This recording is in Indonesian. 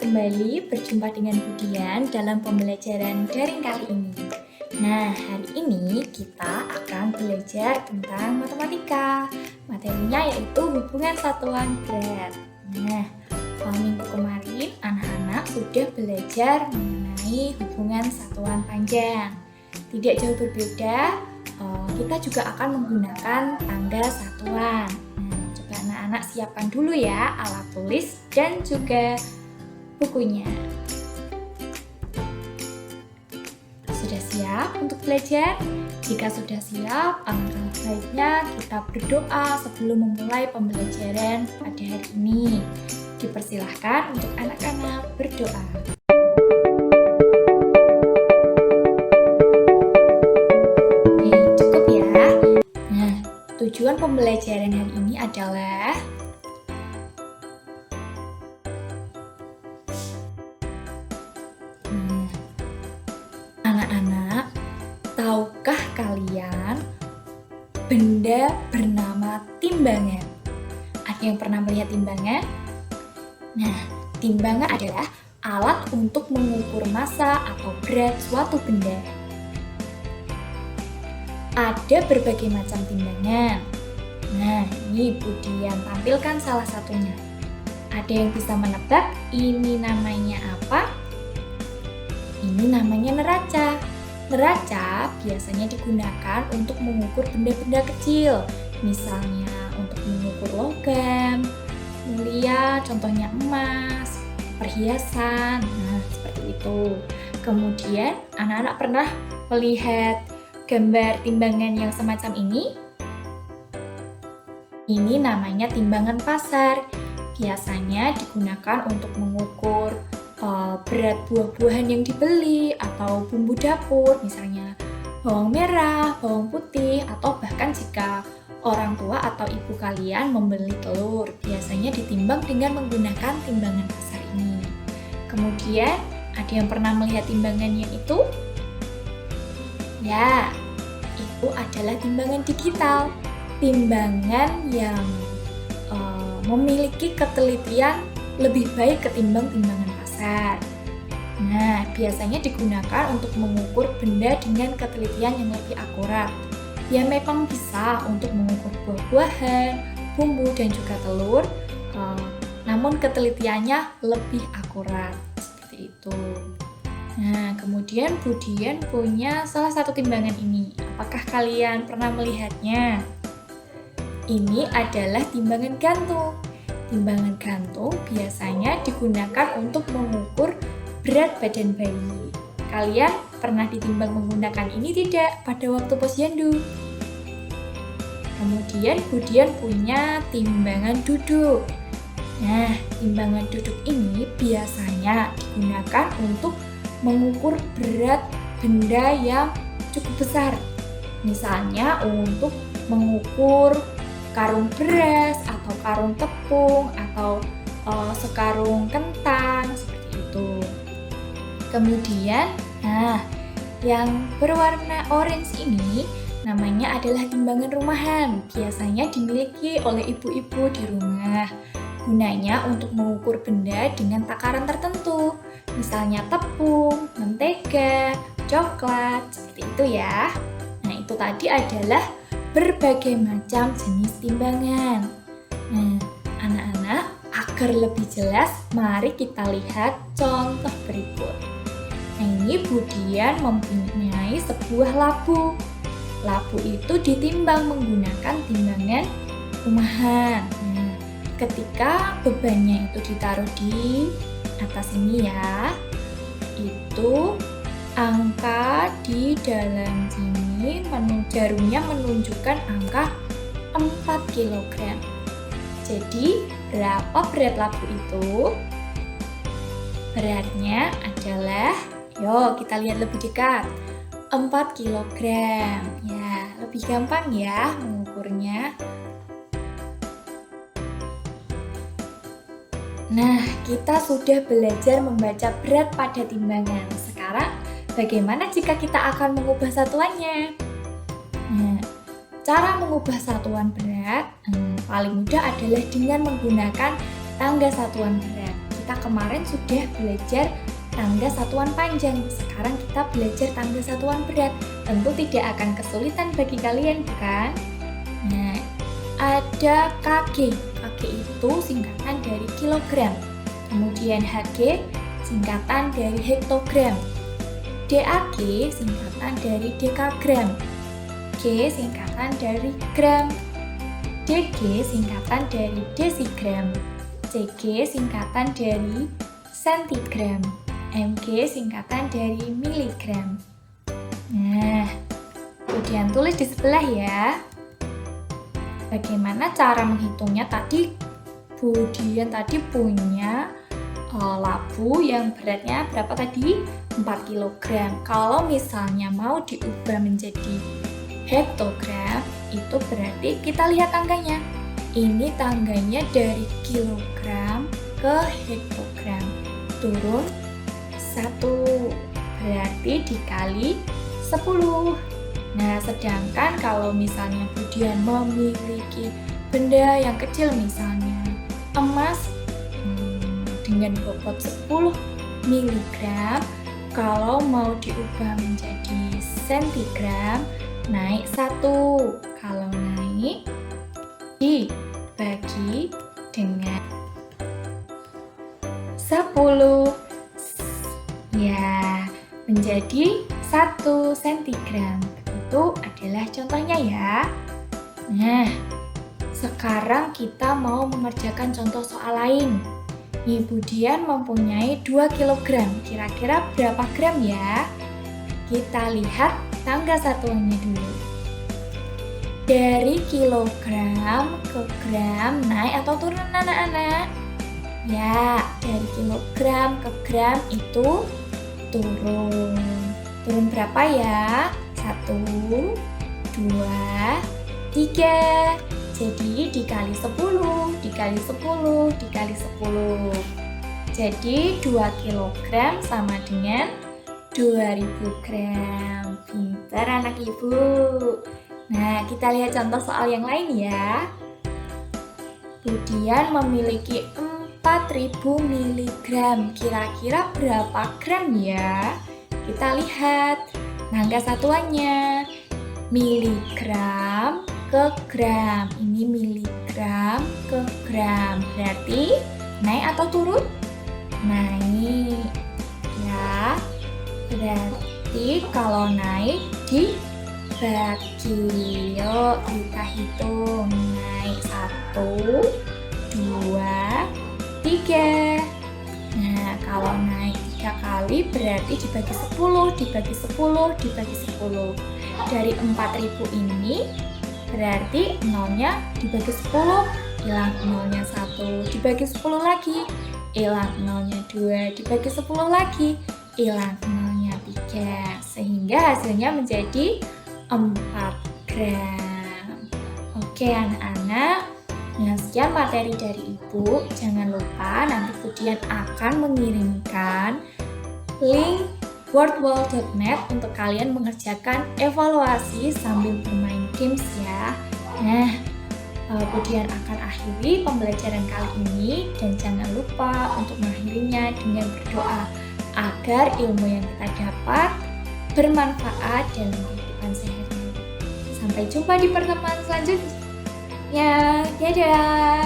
kembali berjumpa dengan Budian dalam pembelajaran daring kali ini. Nah, hari ini kita akan belajar tentang matematika. Materinya yaitu hubungan satuan berat. Nah, minggu kemarin anak-anak sudah belajar mengenai hubungan satuan panjang. Tidak jauh berbeda, kita juga akan menggunakan tangga satuan. Nah, coba anak-anak siapkan dulu ya alat tulis dan juga bukunya. Sudah siap untuk belajar? Jika sudah siap, alangkah baiknya kita berdoa sebelum memulai pembelajaran pada hari ini. Dipersilahkan untuk anak-anak berdoa. Cukup ya. Nah, tujuan pembelajaran hari ini adalah anak-anak, tahukah kalian benda bernama timbangan? Ada yang pernah melihat timbangan? Nah, timbangan adalah alat untuk mengukur massa atau berat suatu benda. Ada berbagai macam timbangan. Nah, ini Budian tampilkan salah satunya. Ada yang bisa menebak ini namanya apa? Ini namanya neraca. Neraca biasanya digunakan untuk mengukur benda-benda kecil, misalnya untuk mengukur logam mulia, contohnya emas, perhiasan, nah seperti itu. Kemudian anak-anak pernah melihat gambar timbangan yang semacam ini? Ini namanya timbangan pasar. Biasanya digunakan untuk mengukur berat buah-buahan yang dibeli atau bumbu dapur, misalnya bawang merah, bawang putih, atau bahkan jika orang tua atau ibu kalian membeli telur, biasanya ditimbang dengan menggunakan timbangan pasar ini. Kemudian, ada yang pernah melihat timbangannya itu? Ya, itu adalah timbangan digital. Timbangan yang memiliki ketelitian lebih baik ketimbang timbangan pasar. Nah, biasanya digunakan untuk mengukur benda dengan ketelitian yang lebih akurat. Ya memang bisa untuk mengukur buah-buahan, bumbu, dan juga telur, namun ketelitiannya lebih akurat, seperti itu. Nah, kemudian Budian punya salah satu timbangan ini. Apakah kalian pernah melihatnya? Ini adalah timbangan gantung. Timbangan gantung biasanya digunakan untuk mengukur berat badan bayi. Kalian pernah ditimbang menggunakan ini tidak pada waktu posyandu? Kemudian Budian punya timbangan duduk. Nah, timbangan duduk ini biasanya digunakan untuk mengukur berat benda yang cukup besar. Misalnya untuk mengukur karung beras atau karung tepung atau sekarung kentang, seperti itu. Kemudian, yang berwarna orange ini namanya adalah timbangan rumahan. Biasanya dimiliki oleh ibu-ibu di rumah. Gunanya untuk mengukur benda dengan takaran tertentu, misalnya tepung, mentega, coklat, seperti itu ya. Nah, itu tadi adalah berbagai macam jenis timbangan. Nah, anak-anak, agar lebih jelas, mari kita lihat contoh berikut. Nah, ini Budian mempunyai sebuah labu. Labu itu ditimbang menggunakan timbangan rumahan. Nah, ketika bebannya itu ditaruh di atas ini ya, itu angka di dalam sini jarumnya menunjukkan angka 4 kg. Jadi, berapa berat labu itu? Beratnya adalah, yuk kita lihat lebih dekat, 4 kg. Ya, lebih gampang ya mengukurnya. Nah, kita sudah belajar membaca berat pada timbangan. Sekarang, bagaimana jika kita akan mengubah satuannya? Nah, cara mengubah satuan berat paling mudah adalah dengan menggunakan tangga satuan berat. kita kemarin sudah belajar tangga satuan panjang, sekarang kita belajar tangga satuan berat. Tentu tidak akan kesulitan bagi kalian, bukan? Nah, ada kg. Kg itu singkatan dari kilogram. Kemudian Hg, singkatan dari hektogram. DAG, singkatan dari dekagram. G, singkatan dari gram. DG, singkatan dari desigram. CG, singkatan dari sentigram. MG, singkatan dari miligram. Nah, kemudian tulis di sebelah ya. Bagaimana cara menghitungnya tadi? Budian tadi punya labu yang beratnya berapa tadi? 4 kg. Kalau misalnya mau diubah menjadi hektogram, itu berarti kita lihat tangganya. Ini tangganya dari kilogram ke hektogram. Turun 1, berarti dikali 10. Nah, sedangkan kalau misalnya Budian memiliki benda yang kecil, misalnya emas dengan bobot 10 mg, kalau mau diubah menjadi sentigram, naik 1. Kalau naik, dibagi dengan 10. Ya, menjadi 1 sentigram. Itu adalah contohnya ya. Nah, sekarang kita mau mengerjakan contoh soal lain. Nih, Budian mempunyai 2 kg. Kira-kira berapa gram ya? Kita lihat tangga satuannya dulu. Dari kilogram ke gram, naik atau turun anak-anak? Ya, dari kilogram ke gram itu turun. Turun berapa ya? 1, 2, 3. Jadi dikali 10, dikali 10, dikali 10. Jadi 2 kg sama dengan 2000 gram. Pintar anak ibu. Nah, kita lihat contoh soal yang lain ya. Budian memiliki 4000 mg. Kira-kira berapa gram ya? Kita lihat tangga satuannya. Miligram ke gram. Ini miligram ke gram. Berarti naik atau turun? Naik. Ya. Berarti kalau naik dibagi. Yuk kita hitung. Naik 1, 2, 3. Nah, kalau naik 3 kali berarti dibagi 10, dibagi 10, dibagi 10. Dari 4000 ini berarti nolnya dibagi 10, hilang nolnya 1, dibagi 10 lagi, hilang nolnya 2, dibagi 10 lagi, hilang nolnya 3. Sehingga hasilnya menjadi 4 gram. Oke anak-anak. Nah, sekian materi dari Ibu. Jangan lupa nanti Budian akan mengirimkan link wordwall.net untuk kalian mengerjakan evaluasi sambil bermain games ya. Nah, Budian akan akhiri pembelajaran kali ini dan jangan lupa untuk mengakhirinya dengan berdoa agar ilmu yang kita dapat bermanfaat dalam kehidupan sehari-hari. Sampai jumpa di pertemuan selanjutnya. Ya, dadah.